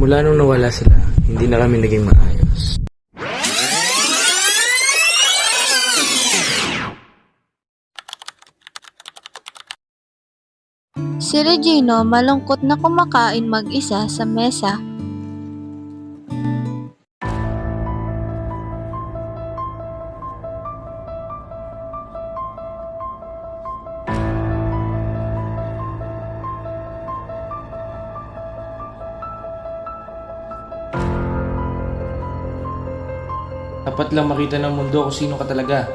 Mula nung nawala sila, hindi na kami naging maayos. Si Regino malungkot na kumakain mag-isa sa mesa. Dapat lang makita ng mundo kung sino ka talaga.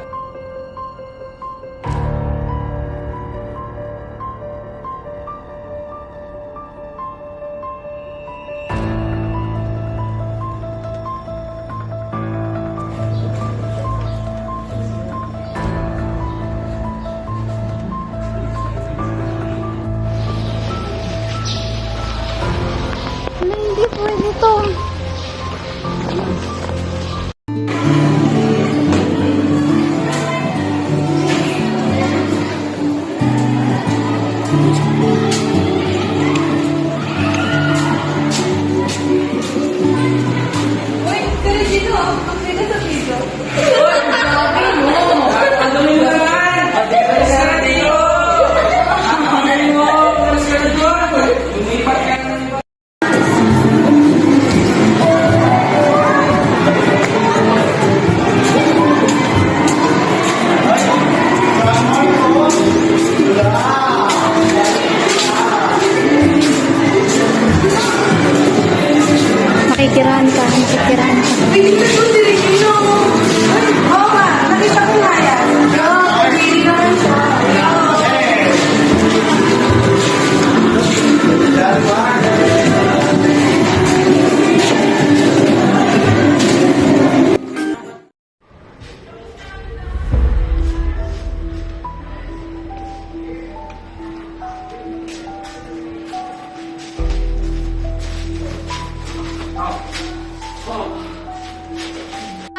Hindi pwede to. Makikirahan ka.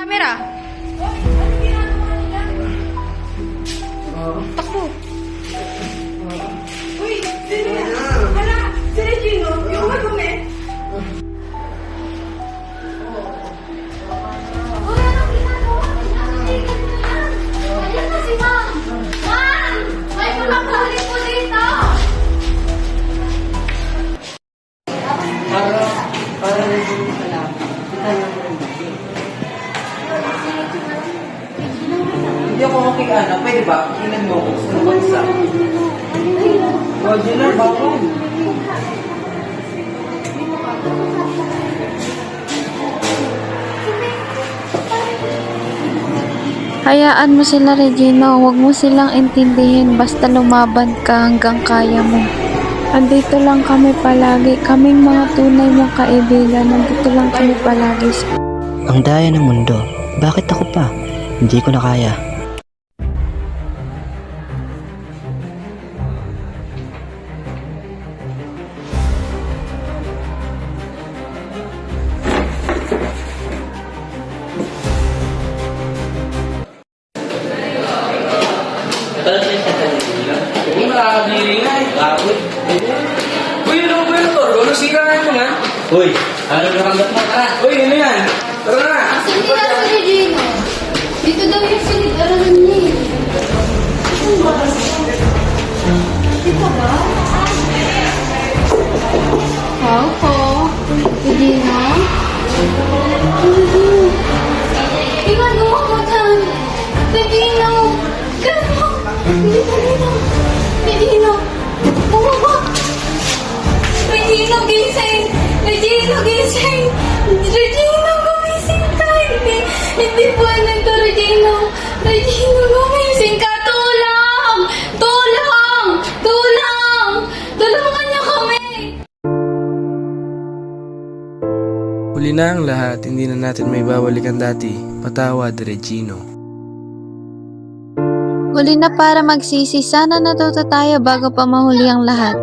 Camera. Takbo. Uy, sino yan? Hala, si Regino, yung madumi. Uy, anong ginagawa? Ayan na si Ma'am. Ma'am! May kulak-huli po dito. Para rin yung salamat. Kita lang rin kasi. Hindi ako okay ano. Pwede ba? Ilan mo ako sa bansa. Modular, bawal. Hayaan mo sila, Regino. Huwag mo silang intindihin. Basta lumaban ka hanggang kaya mo. Andito lang kami palagi. Kaming mga tunay mong kaibigan. Nandito lang kami palagi. Ang daya ng mundo. Bakit ako pa? Hindi ko na kaya. Huwag mo nakakadiri nga eh. Bakit? Uy, ano ba yun to? Ano sira mo nga? Uy, ano nakanggap mo? Tara. Uy, ano yan? Tara na. Hindi na si Regino. Dito daw yung silid-aralan niya. Dito ba? Wow po. Regino? Ginagawa mo dyan. Regino! Regino! Regino! Bumaba! Regino, gising! Regino, gising! Regino, gumising ka! Hindi pwede to, Regino! Regino, gumising ka! Tulang! Tulang! Tulang! Tulungan niyo kami! Huli na ang lahat, hindi na natin may babalikan dati. Patawad, Regino. Huli na para magsisi. Sana natuto tayo bago pa mahuli ang lahat.